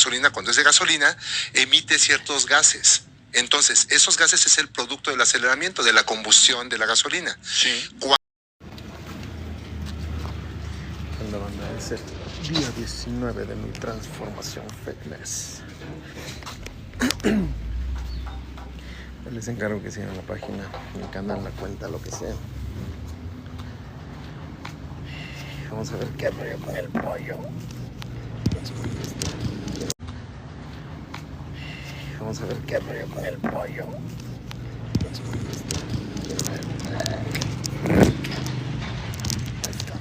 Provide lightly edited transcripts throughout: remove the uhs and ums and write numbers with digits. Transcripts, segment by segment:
gasolina, cuando es de gasolina, emite ciertos gases. Entonces, esos gases es el producto del aceleramiento, de la combustión de la gasolina. Sí. La banda es el día 19 de mi transformación fitness. Les encargo que sigan la página, el canal, la cuenta, lo que sea. Vamos a ver qué rollo con el pollo. Vamos a ver qué rollo con el pollo. Ahí está.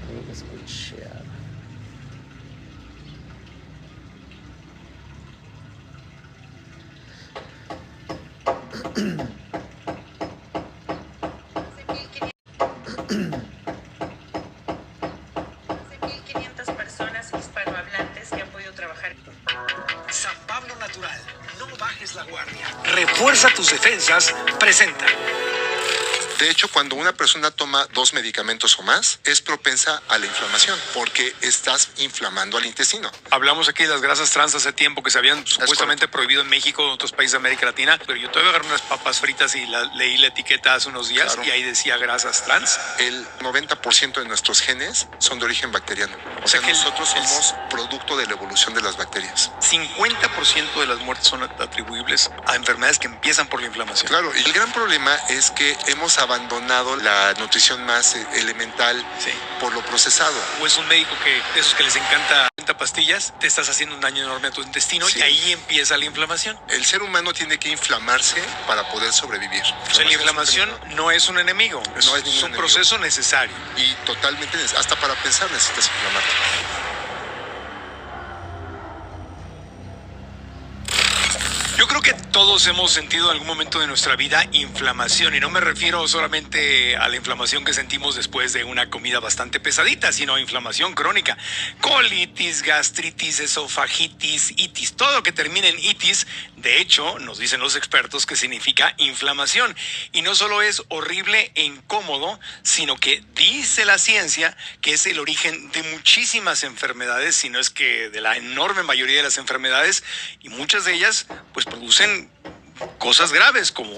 Tengo que escuchar. Personas hispanohablantes que han podido trabajar. San Pablo Natural, no bajes la guardia. Refuerza tus defensas, presenta. De hecho, cuando una persona toma 2 medicamentos o más, es propensa a la inflamación, porque estás inflamando al intestino. Hablamos aquí de las grasas trans hace tiempo que se habían supuestamente prohibido en México, en otros países de América Latina, pero yo todavía agarré unas papas fritas y leí la etiqueta hace unos días, claro, y ahí decía grasas trans. El 90% de nuestros genes son de origen bacteriano. O sea que nosotros somos producto de la evolución de las bacterias. 50% de las muertes son atribuibles a enfermedades que empiezan por la inflamación. Claro, y el gran problema es que hemos abandonado la nutrición más elemental, sí, por lo procesado. O es un médico de esos que les encanta pastillas, te estás haciendo un daño enorme a tu intestino, sí, y ahí empieza la inflamación. El ser humano tiene que inflamarse para poder sobrevivir. O sea, la inflamación no es un enemigo, es un proceso necesario. Y totalmente, hasta para pensar necesitas inflamarte. Yo creo que todos hemos sentido en algún momento de nuestra vida inflamación, y no me refiero solamente a la inflamación que sentimos después de una comida bastante pesadita, sino a inflamación crónica. Colitis, gastritis, esofagitis, itis, todo lo que termine en itis, de hecho, nos dicen los expertos que significa inflamación. Y no solo es horrible e incómodo, sino que dice la ciencia que es el origen de muchísimas enfermedades, si no es que de la enorme mayoría de las enfermedades, y muchas de ellas pues producen cosas graves como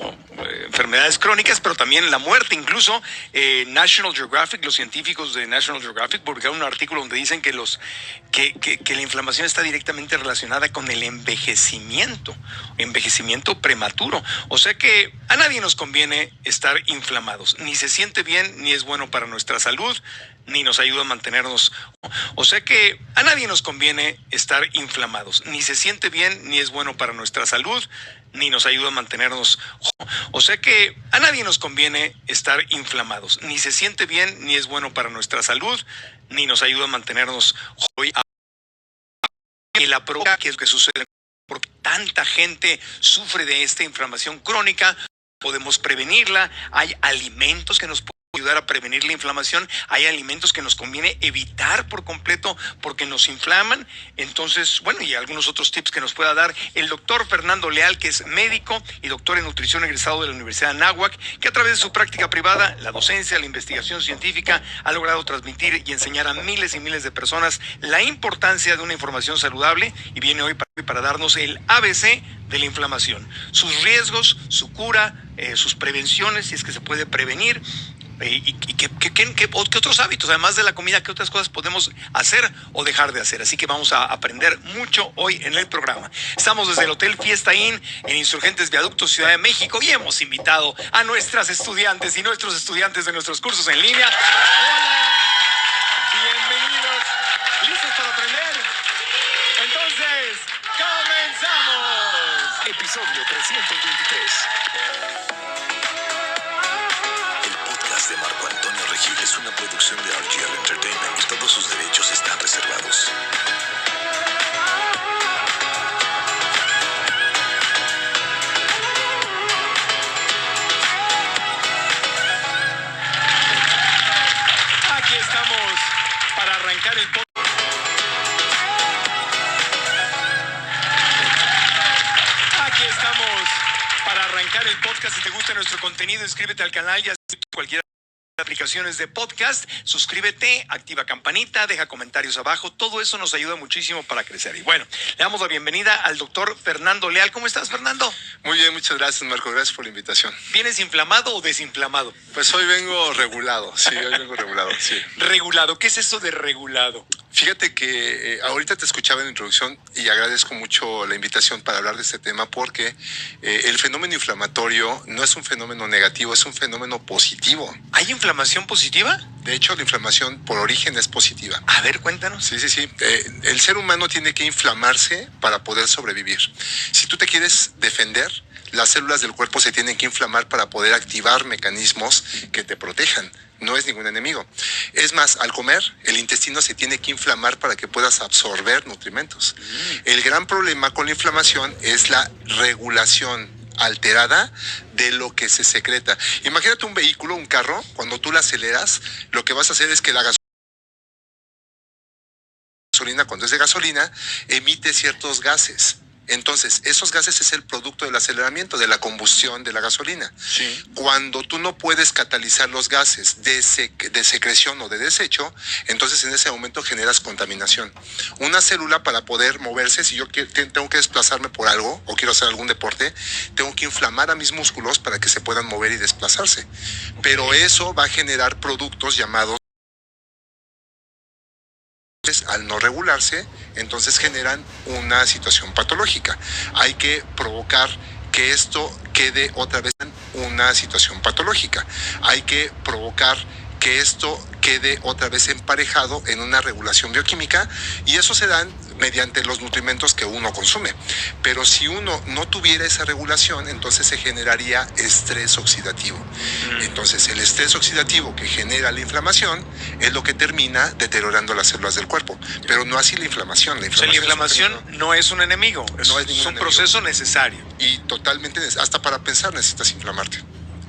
enfermedades crónicas, pero también la muerte. Incluso National Geographic, los científicos de National Geographic publicaron un artículo donde dicen que la inflamación está directamente relacionada con el envejecimiento prematuro. O sea que a nadie nos conviene estar inflamados. Ni se siente bien, ni es bueno para nuestra salud, ni nos ayuda a mantenernos. O sea que a nadie nos conviene estar inflamados. Ni se siente bien, ni es bueno para nuestra salud, ni nos ayuda a mantenernos. O sea que a nadie nos conviene estar inflamados. Ni se siente bien, ni es bueno para nuestra salud, ni nos ayuda a mantenernos. Y la provoca, que es lo que sucede, porque tanta gente sufre de esta inflamación crónica, podemos prevenirla. Hay alimentos que nos pueden ayudar a prevenir la inflamación. Hay alimentos que nos conviene evitar por completo porque nos inflaman. Entonces, bueno, y algunos otros tips que nos pueda dar el doctor Fernando Leal, que es médico y doctor en nutrición egresado de la Universidad de Anáhuac, que a través de su práctica privada, la docencia, la investigación científica, ha logrado transmitir y enseñar a miles y miles de personas la importancia de una información saludable, y viene hoy para darnos el ABC de la inflamación, sus riesgos, su cura, sus prevenciones, si es que se puede prevenir. ¿Y qué otros hábitos, además de la comida, qué otras cosas podemos hacer o dejar de hacer? Así que vamos a aprender mucho hoy en el programa. Estamos desde el Hotel Fiesta Inn en Insurgentes Viaducto, Ciudad de México, y hemos invitado a nuestras estudiantes y nuestros estudiantes de nuestros cursos en línea. Hola, bienvenidos, listos para aprender. Entonces, comenzamos. Episodio 323. De Marco Antonio Regil es una producción de RGL Entertainment y todos sus derechos están reservados. Aquí estamos para arrancar el podcast. escuchar el podcast. Si te gusta nuestro contenido, inscríbete al canal y así cualquiera aplicaciones de podcast, suscríbete, activa campanita, deja comentarios abajo, todo eso nos ayuda muchísimo para crecer. Y bueno, le damos la bienvenida al doctor Fernando Leal. ¿Cómo estás, Fernando? Muy bien, muchas gracias, Marco, gracias por la invitación. ¿Vienes inflamado o desinflamado? Pues hoy vengo regulado, sí. Regulado, ¿qué es eso de regulado? Fíjate que ahorita te escuchaba en la introducción y agradezco mucho la invitación para hablar de este tema porque el fenómeno inflamatorio no es un fenómeno negativo, es un fenómeno positivo. ¿Hay inflamación positiva? De hecho, la inflamación por origen es positiva. A ver, cuéntanos. Sí. El ser humano tiene que inflamarse para poder sobrevivir. Si tú te quieres defender, las células del cuerpo se tienen que inflamar para poder activar mecanismos que te protejan. No es ningún enemigo. Es más, al comer, el intestino se tiene que inflamar para que puedas absorber nutrimentos. El gran problema con la inflamación es la regulación alterada de lo que se secreta. Imagínate un vehículo, un carro, cuando tú lo aceleras, lo que vas a hacer es que la gasolina, cuando es de gasolina, emite ciertos gases. Entonces, esos gases es el producto del aceleramiento, de la combustión de la gasolina. Sí. Cuando tú no puedes catalizar los gases de secreción o de desecho, entonces en ese momento generas contaminación. Una célula, para poder moverse, si yo tengo que desplazarme por algo o quiero hacer algún deporte, tengo que inflamar a mis músculos para que se puedan mover y desplazarse. Pero eso va a generar productos llamados, al no regularse, entonces generan una situación patológica. Hay que provocar que esto quede otra vez en una situación patológica. Hay que provocar que esto quede otra vez emparejado en una regulación bioquímica y eso se da mediante los nutrimentos que uno consume. Pero si uno no tuviera esa regulación, entonces se generaría estrés oxidativo. Entonces el estrés oxidativo que genera la inflamación es lo que termina deteriorando las células del cuerpo, pero no así la inflamación. La inflamación no es un enemigo, es un proceso necesario. Y totalmente, hasta para pensar necesitas inflamarte.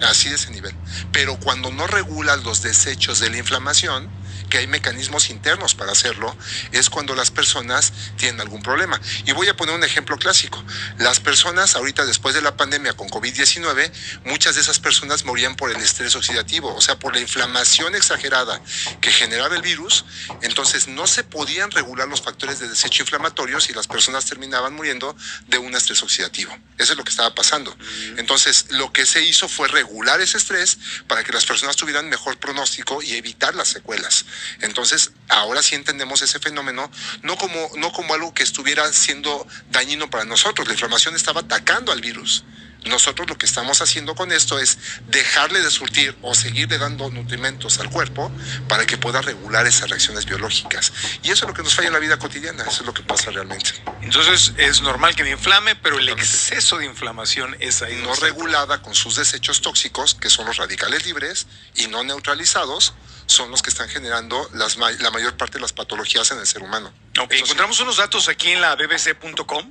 Así de ese nivel. Pero cuando no regulas los desechos de la inflamación, que hay mecanismos internos para hacerlo, es cuando las personas tienen algún problema. Y voy a poner un ejemplo clásico. Las personas ahorita después de la pandemia con COVID-19, muchas de esas personas morían por el estrés oxidativo, o sea, por la inflamación exagerada que generaba el virus. Entonces no se podían regular los factores de desecho inflamatorios y las personas terminaban muriendo de un estrés oxidativo. Eso es lo que estaba pasando. Entonces lo que se hizo fue regular ese estrés para que las personas tuvieran mejor pronóstico y evitar las secuelas. Entonces, ahora sí entendemos ese fenómeno, no como algo que estuviera siendo dañino para nosotros. La inflamación estaba atacando al virus. Nosotros lo que estamos haciendo con esto es dejarle de surtir o seguirle dando nutrimentos al cuerpo para que pueda regular esas reacciones biológicas. Y eso es lo que nos falla en la vida cotidiana, eso es lo que pasa realmente. Entonces es normal que me inflame, pero el exceso de inflamación es ahí. No regulada con sus desechos tóxicos, que son los radicales libres y no neutralizados, son los que están generando la mayor parte de las patologías en el ser humano. Ok, encontramos unos datos aquí en la bbc.com.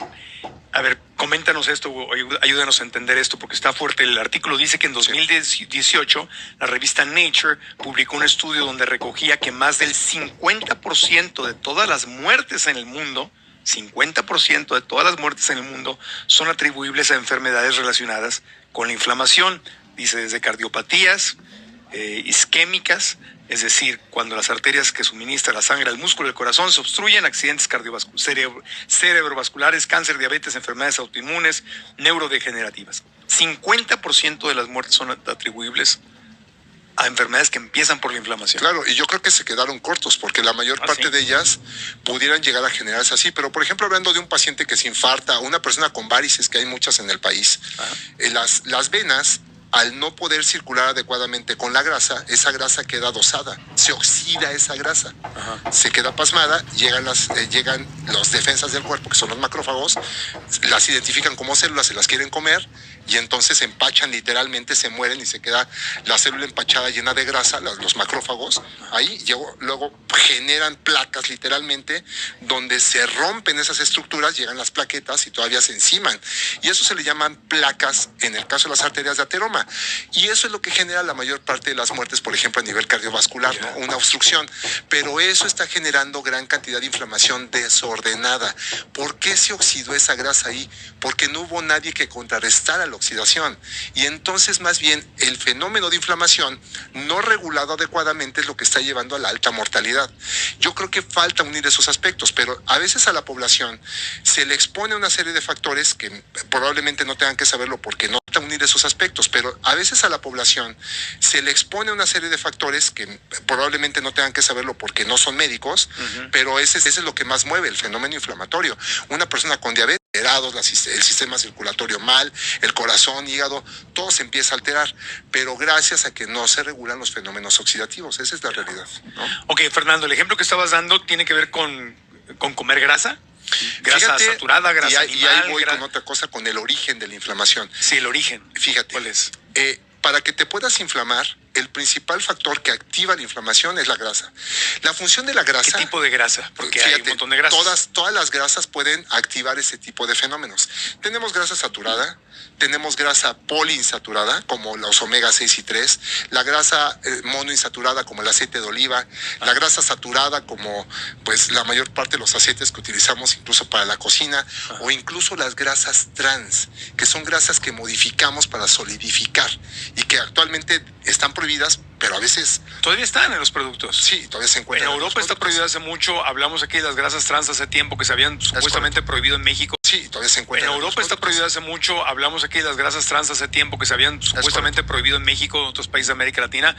A ver, coméntanos esto, ayúdanos a entender esto, porque está fuerte. El artículo dice que en 2018 la revista Nature publicó un estudio donde recogía que más del 50% de todas las muertes en el mundo, 50% de todas las muertes en el mundo son atribuibles a enfermedades relacionadas con la inflamación. Dice desde cardiopatías, isquémicas, es decir, cuando las arterias que suministran la sangre al músculo del corazón se obstruyen, accidentes cerebrovasculares, cáncer, diabetes, enfermedades autoinmunes, neurodegenerativas. 50% de las muertes son atribuibles a enfermedades que empiezan por la inflamación. Claro, y yo creo que se quedaron cortos porque la mayor parte de ellas pudieran llegar a generarse así. Pero, por ejemplo, hablando de un paciente que se infarta, una persona con varices, que hay muchas en el país, las venas, al no poder circular adecuadamente con la grasa, esa grasa queda dosada, se oxida esa grasa, se queda pasmada, llegan las defensas del cuerpo, que son los macrófagos, las identifican como células, se las quieren comer y entonces empachan literalmente, se mueren y se queda la célula empachada llena de grasa, los macrófagos, ahí luego generan placas literalmente, donde se rompen esas estructuras, llegan las plaquetas y todavía se enciman. Y eso se le llaman placas, en el caso de las arterias de ateroma. inflama. Y eso es lo que genera la mayor parte de las muertes, por ejemplo, a nivel cardiovascular, ¿no? Una obstrucción. Pero eso está generando gran cantidad de inflamación desordenada. ¿Por qué se oxidó esa grasa ahí? Porque no hubo nadie que contrarrestara la oxidación. Y entonces, más bien, el fenómeno de inflamación no regulado adecuadamente es lo que está llevando a la alta mortalidad. Yo creo que falta unir esos aspectos, pero a veces a la población se le expone una serie de factores que probablemente no tengan que saberlo porque no unir esos aspectos, pero a veces a la población se le expone una serie de factores que probablemente no tengan que saberlo porque no son médicos, pero ese es lo que más mueve el fenómeno inflamatorio. Una persona con diabetes, el sistema circulatorio mal, el corazón, hígado, todo se empieza a alterar, pero gracias a que no se regulan los fenómenos oxidativos. Esa es la realidad, ¿no? Ok, Fernando, el ejemplo que estabas dando tiene que ver con comer grasa. Grasa saturada, grasa animal. Y ahí voy con otra cosa, con el origen de la inflamación. Sí, el origen. Fíjate. ¿Cuál es? Para que te puedas inflamar, el principal factor que activa la inflamación es la grasa. La función de la grasa... ¿Qué tipo de grasa? Porque fíjate, hay un montón de grasas. Todas las grasas pueden activar ese tipo de fenómenos. Tenemos grasa saturada, tenemos grasa poliinsaturada, como los omega 6 y 3, la grasa monoinsaturada, como el aceite de oliva, la grasa saturada, como pues la mayor parte de los aceites que utilizamos incluso para la cocina, o incluso las grasas trans, que son grasas que modificamos para solidificar y que actualmente están prohibidas, pero a veces... Todavía están en los productos. Sí, todavía se encuentran. En Europa está prohibida hace mucho. Hablamos aquí de las grasas trans hace tiempo que se habían supuestamente prohibido en México. Sí, todavía se encuentran. En Europa está prohibida hace mucho. Hablamos aquí de las grasas trans hace tiempo que se habían supuestamente prohibido en México, en otros países de América Latina.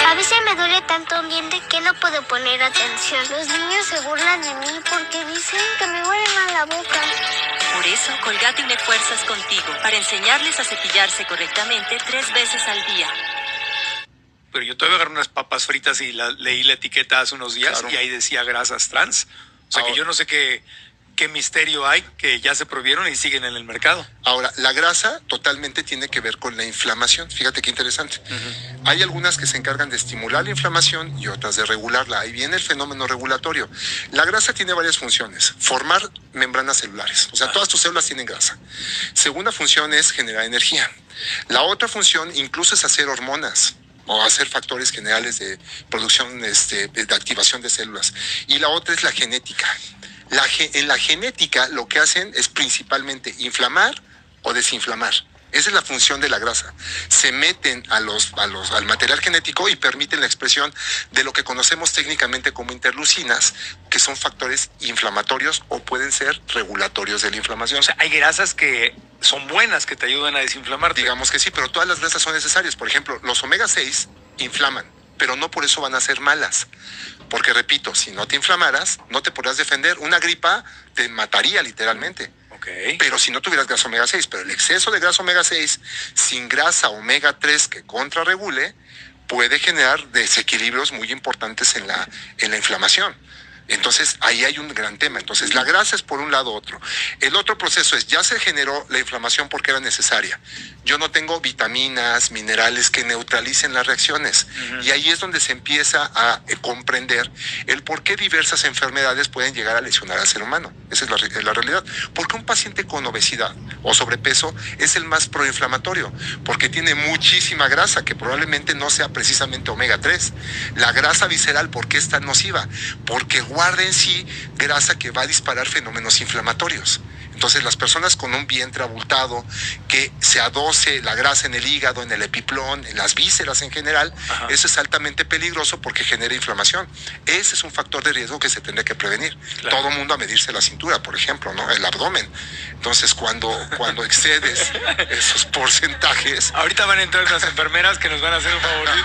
A veces me duele tanto un diente que no puedo poner atención. Los niños se burlan de mí porque dicen que me huele mal la boca. Por eso, Colgate une fuerzas contigo para enseñarles a cepillarse correctamente 3 veces al día. Pero yo todavía agarré unas papas fritas y leí la etiqueta hace unos días, claro, y ahí decía grasas trans. O sea que yo no sé qué misterio hay que ya se prohibieron y siguen en el mercado. Ahora, la grasa totalmente tiene que ver con la inflamación. Fíjate qué interesante. Hay algunas que se encargan de estimular la inflamación y otras de regularla. Ahí viene el fenómeno regulatorio. La grasa tiene varias funciones. Formar membranas celulares. O sea, todas tus células tienen grasa. Segunda función es generar energía. La otra función incluso es hacer hormonas o hacer factores generales de producción, de activación de células. Y la otra es la genética. En la genética lo que hacen es principalmente inflamar o desinflamar. Esa es la función de la grasa. Se meten al material genético y permiten la expresión de lo que conocemos técnicamente como interleucinas, que son factores inflamatorios o pueden ser regulatorios de la inflamación. O sea, hay grasas que son buenas, que te ayudan a desinflamarte. Digamos que sí, pero todas las grasas son necesarias. Por ejemplo, los omega 6 inflaman, pero no por eso van a ser malas. Porque, repito, si no te inflamaras, no te podrías defender. Una gripa te mataría literalmente. Okay. Pero si no tuvieras grasa omega 6, pero el exceso de grasa omega 6 sin grasa omega 3 que contrarregule puede generar desequilibrios muy importantes en la inflamación. Entonces, ahí hay un gran tema. Entonces, la grasa es por un lado otro. El otro proceso es, ya se generó la inflamación porque era necesaria. Yo no tengo vitaminas, minerales que neutralicen las reacciones. Y ahí es donde se empieza a comprender el por qué diversas enfermedades pueden llegar a lesionar al ser humano. Esa es la realidad. Porque un paciente con obesidad o sobrepeso es el más proinflamatorio, porque tiene muchísima grasa, que probablemente no sea precisamente omega 3. La grasa visceral, ¿por qué es tan nociva? Porque guarda en sí grasa que va a disparar fenómenos inflamatorios. Entonces, las personas con un vientre abultado, que se adoce la grasa en el hígado, en el epiplón, en las vísceras en general, eso es altamente peligroso porque genera inflamación. Ese es un factor de riesgo que se tendría que prevenir. Claro. Todo mundo a medirse la cintura, por ejemplo, ¿no? El abdomen. Entonces, cuando excedes esos porcentajes... Ahorita van a entrar las enfermeras que nos van a hacer un favorito.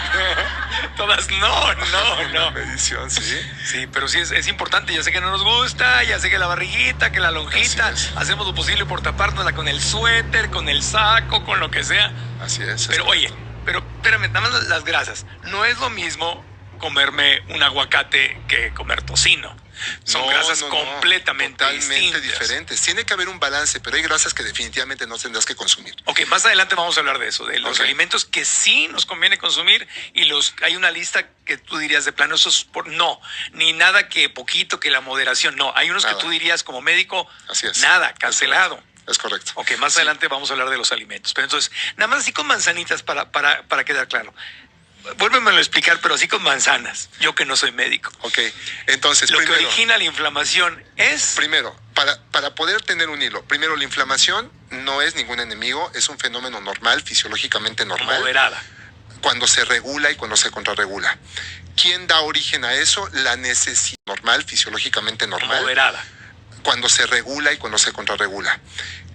Todas, no. Medición, sí. Sí, pero sí es importante. Ya sé que no nos gusta, ya sé que la barriguita, que la lonjita. Hacemos lo posible por tapárnosla con el suéter, con el saco, con lo que sea. Así es. Pero oye, espérame, nada más las grasas. No es lo mismo comerme un aguacate que comer tocino. Son grasas completamente totalmente distintas. diferentes. Tiene que haber un balance, pero hay grasas que definitivamente no tendrás que consumir. Ok, más adelante vamos a hablar de eso, de los Ok. alimentos que sí nos conviene consumir y hay una lista que tú dirías de plano, no, ni nada que poquito, que la moderación, no. Hay unos Nada. que tú dirías como médico, Así es. nada, cancelado. Es correcto. Ok, más Sí. adelante vamos a hablar de los alimentos. Pero entonces, nada más así con manzanitas para quedar claro. Vuélvemelo a explicar, pero así con manzanas. Yo que no soy médico. Ok, entonces Lo que primero, origina la inflamación es... primero, para poder tener un hilo, primero la inflamación no es ningún enemigo, es un fenómeno normal, fisiológicamente normal, moderada. cuando se regula y cuando se contrarregula. ¿Quién da origen a eso? La necesidad normal, fisiológicamente normal, Moderada. cuando se regula y cuando se contrarregula.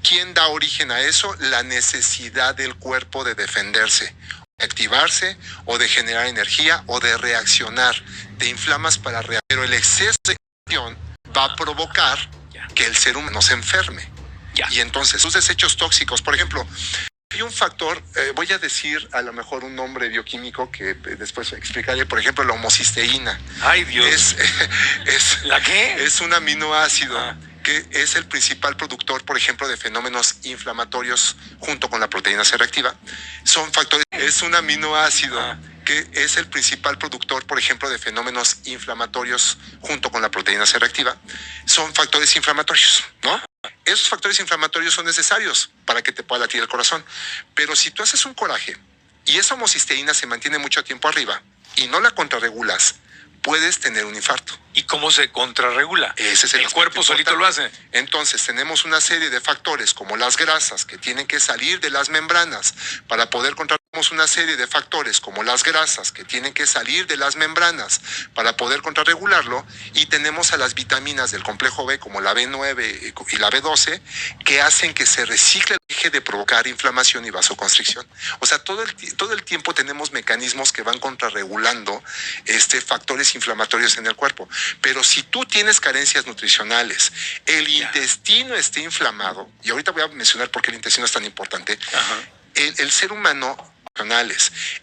¿Quién da origen a eso? La necesidad del cuerpo de defenderse, de activarse o de generar energía o de reaccionar. Te inflamas para reaccionar, pero el exceso de acción va a provocar que el ser humano se enferme. Ya. Y entonces sus desechos tóxicos, por ejemplo, hay un factor, voy a decir a lo mejor un nombre bioquímico que después explicaré, por ejemplo, la homocisteína. Ay, Dios. ¿La qué? Es un aminoácido Ah. que es el principal productor, por ejemplo, de fenómenos inflamatorios junto con la proteína C reactiva. Son factores, es un aminoácido Ah. que es el principal productor, por ejemplo, de fenómenos inflamatorios junto con la proteína C reactiva. Son factores inflamatorios, ¿no? Esos factores inflamatorios son necesarios para que te pueda latir el corazón. Pero si tú haces un coraje y esa homocisteína se mantiene mucho tiempo arriba y no la contrarregulas, puedes tener un infarto. ¿Y cómo se contrarregula? Ese es el aspecto cuerpo solito lo hace. importante. Entonces tenemos una serie de factores como las grasas que tienen que salir de las membranas para poder contrarregular. Una serie de factores como las grasas que tienen que salir de las membranas para poder contrarregularlo, y tenemos a las vitaminas del complejo B como la B9 y la B12 que hacen que se recicle, deje de provocar inflamación y vasoconstricción. O sea, todo el tiempo tenemos mecanismos que van contrarregulando factores inflamatorios en el cuerpo. Pero si tú tienes carencias nutricionales, el intestino esté inflamado, y ahorita voy a mencionar por qué el intestino es tan importante. Ajá. El ser humano,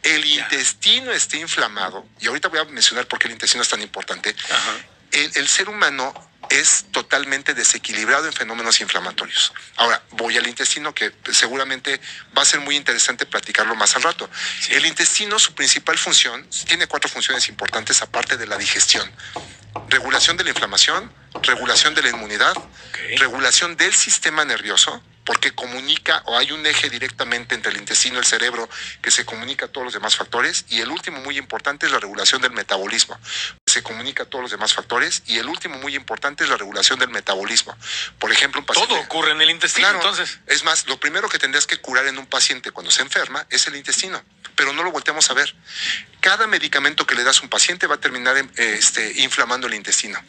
el intestino esté inflamado, y ahorita voy a mencionar por qué el intestino es tan importante. Ajá. El ser humano es totalmente desequilibrado en fenómenos inflamatorios. Ahora, voy al intestino, que seguramente va a ser muy interesante platicarlo más al rato. Sí. El intestino, su principal función, tiene 4 funciones importantes aparte de la digestión: regulación de la inflamación, regulación de la inmunidad, regulación del sistema nervioso, porque comunica, o hay un eje directamente entre el intestino y el cerebro que se comunica a todos los demás factores, y el último muy importante es la regulación del metabolismo. Se comunica a todos los demás factores, y el último muy importante es la regulación del metabolismo. Por ejemplo, un paciente... Todo ocurre en el intestino, Claro, entonces. es más, lo primero que tendrías que curar en un paciente cuando se enferma es el intestino, pero no lo volteamos a ver. Cada medicamento que le das a un paciente va a terminar inflamando el intestino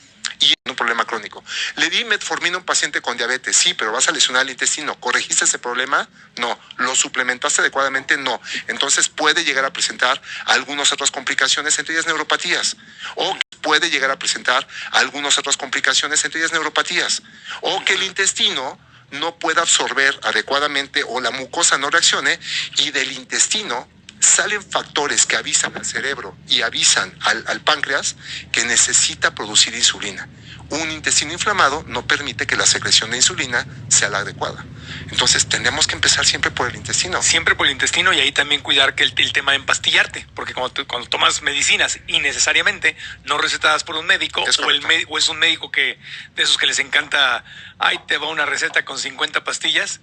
y un problema crónico. Le di metformina a un paciente con diabetes, sí, pero vas a lesionar el intestino. ¿Corregiste ese problema? No. ¿Lo suplementaste adecuadamente? No. Entonces puede llegar a presentar algunas otras complicaciones, entre ellas neuropatías. O puede llegar a presentar algunas otras complicaciones, entre ellas neuropatías. O que el intestino no pueda absorber adecuadamente, o la mucosa no reaccione, y del intestino salen factores que avisan al cerebro y avisan al páncreas que necesita producir insulina. Un intestino inflamado no permite que la secreción de insulina sea la adecuada. Entonces tenemos que empezar siempre por el intestino. Siempre por el intestino, y ahí también cuidar que el tema de empastillarte, porque cuando tomas medicinas innecesariamente no recetadas por un médico, Es o correcto. es un médico de esos que les encanta, ay, te va una receta con 50 pastillas,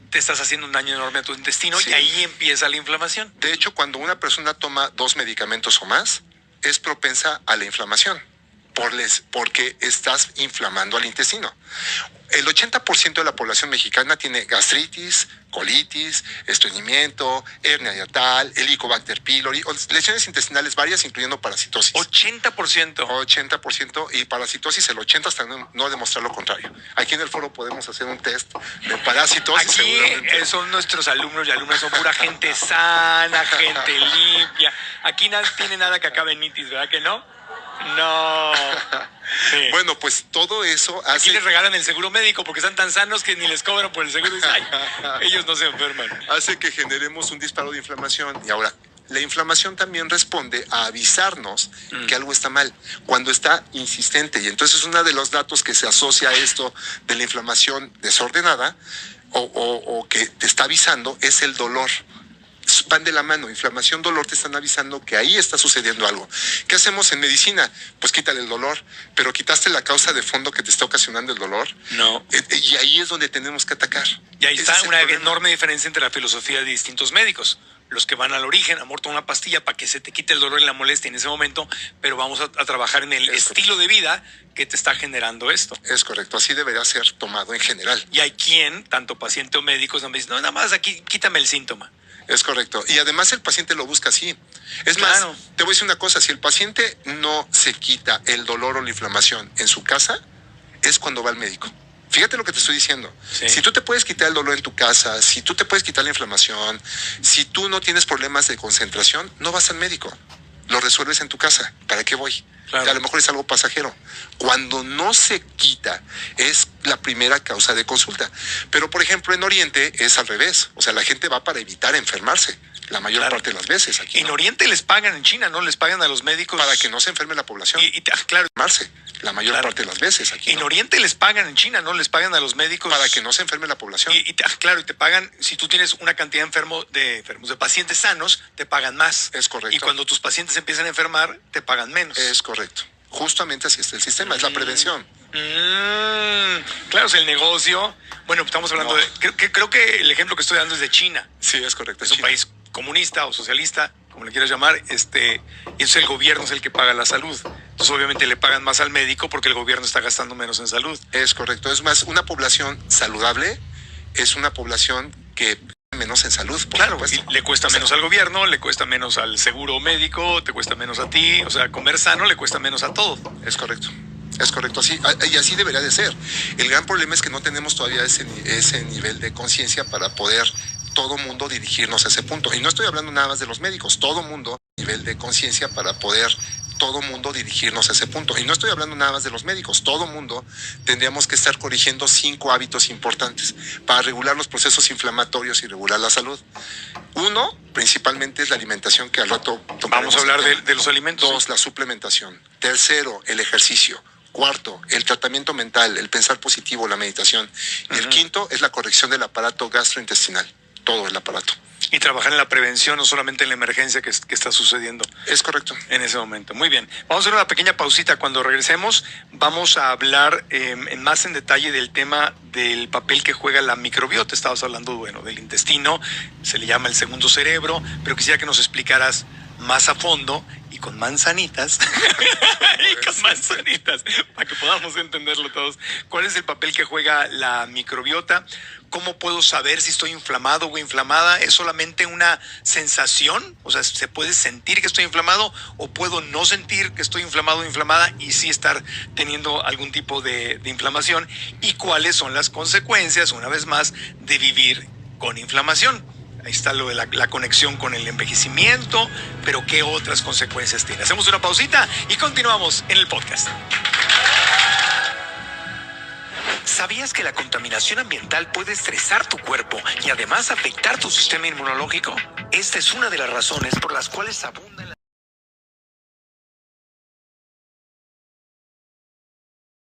te estás haciendo un daño enorme a tu intestino, Sí. y ahí empieza la inflamación. De hecho, cuando una persona toma 2 medicamentos o más, es propensa a la inflamación, porque estás inflamando al intestino. El 80% de la población mexicana tiene gastritis, colitis, estreñimiento, hernia hiatal, Helicobacter pylori, lesiones intestinales varias, incluyendo parasitosis. 80%. 80%, y parasitosis el 80% hasta no demostrar lo contrario. Aquí en el foro podemos hacer un test de parasitosis. Aquí seguramente. son nuestros alumnos y alumnas, son pura gente sana, gente limpia. Aquí nadie tiene nada que acabe en itis, ¿verdad que no? No. Sí. Bueno, pues todo eso Aquí hace... les regalan el seguro médico porque están tan sanos que ni les cobran por el seguro. Y dicen, ay, ellos no se enferman. hace que generemos un disparo de inflamación. Y ahora, la inflamación también responde a avisarnos que algo está mal, cuando está insistente. Y entonces uno de los datos que se asocia a esto de la inflamación desordenada o que te está avisando es el dolor. Van de la mano, inflamación, dolor, te están avisando que ahí está sucediendo algo. ¿Qué hacemos en medicina? Pues quítale el dolor, pero ¿quitaste la causa de fondo que te está ocasionando el dolor? No. Y ahí es donde tenemos que atacar. Y ahí Ese está es el una problema. enorme diferencia entre la filosofía de distintos médicos. Los que van al origen, amor, toma una pastilla para que se te quite el dolor y la molestia en ese momento, pero vamos a trabajar en el estilo de vida que te está generando esto. Es correcto, así debería ser tomado en general. Y hay quien, tanto paciente o médico, me dice, no, nada más aquí quítame el síntoma. Es correcto. Y además el paciente lo busca así. Es Claro. más, te voy a decir una cosa, si el paciente no se quita el dolor o la inflamación en su casa, es cuando va al médico. Fíjate lo que te estoy diciendo. Sí. Si tú te puedes quitar el dolor en tu casa, si tú te puedes quitar la inflamación, si tú no tienes problemas de concentración, no vas al médico. Lo resuelves en tu casa. ¿Para qué voy? Claro. A lo mejor es algo pasajero. Cuando no se quita, es la primera causa de consulta. Pero, por ejemplo, en Oriente es al revés. O sea, la gente va para evitar enfermarse la mayor Claro. parte de las veces. Aquí, En ¿no? Oriente les pagan, en China, ¿no? Les pagan a los médicos. Para que no se enferme la población. Claro. Enfermarse la mayor Claro. parte de las veces. Aquí, En ¿no? Oriente les pagan, en China, ¿no? Les pagan a los médicos. Para que no se enferme la población. Claro, y te pagan, si tú tienes una cantidad de pacientes sanos, te pagan más. Es correcto. Y cuando tus pacientes empiezan a enfermar, te pagan menos. Es correcto. Justamente así está el sistema, es la prevención. Claro, es el negocio. Bueno, estamos hablando No. creo que el ejemplo que estoy dando es de China. Sí, es correcto. Es un China. país comunista o socialista, como le quieras llamar, y entonces el gobierno es el que paga la salud. Entonces obviamente le pagan más al médico porque el gobierno está gastando menos en salud. Es correcto. Es más, una población saludable es una población que menos en salud, por Claro, supuesto. y le cuesta O sea, menos al gobierno, le cuesta menos al seguro médico, te cuesta menos a ti, o sea, comer sano le cuesta menos a todo. Es correcto. Es correcto, así, y así debería de ser. El gran problema es que no tenemos todavía ese nivel de conciencia para poder todo mundo dirigirnos a ese punto. Y no estoy hablando nada más de los médicos, todo mundo, nivel de conciencia para poder todo mundo dirigirnos a ese punto. Y no estoy hablando nada más de los médicos, todo mundo tendríamos que estar corrigiendo 5 hábitos importantes para regular los procesos inflamatorios y regular la salud. Uno, principalmente, es la alimentación, que al rato tocaremos. Vamos a hablar el tema. de los alimentos. 2, la suplementación. Tercero, el ejercicio. Cuarto, el tratamiento mental, el pensar positivo, la meditación. Y el quinto es la corrección del aparato gastrointestinal, todo el aparato. Y trabajar en la prevención, no solamente en la emergencia que está sucediendo Es correcto. en ese momento. Muy bien. Vamos a hacer una pequeña pausita. Cuando regresemos, vamos a hablar más en detalle del tema del papel que juega la microbiota. Estabas hablando, bueno, del intestino, se le llama el segundo cerebro, pero quisiera que nos explicaras más a fondo y con manzanitas, para que podamos entenderlo todos. ¿Cuál es el papel que juega la microbiota? ¿Cómo puedo saber si estoy inflamado o inflamada? ¿Es solamente una sensación? O sea, ¿se puede sentir que estoy inflamado o puedo no sentir que estoy inflamado o inflamada y sí estar teniendo algún tipo de inflamación? ¿Y cuáles son las consecuencias, una vez más, de vivir con inflamación? Ahí está lo de la conexión con el envejecimiento, pero ¿qué otras consecuencias tiene? Hacemos una pausita y continuamos en el podcast. ¿Sabías que la contaminación ambiental puede estresar tu cuerpo y además afectar tu sistema inmunológico? Esta es una de las razones por las cuales abunda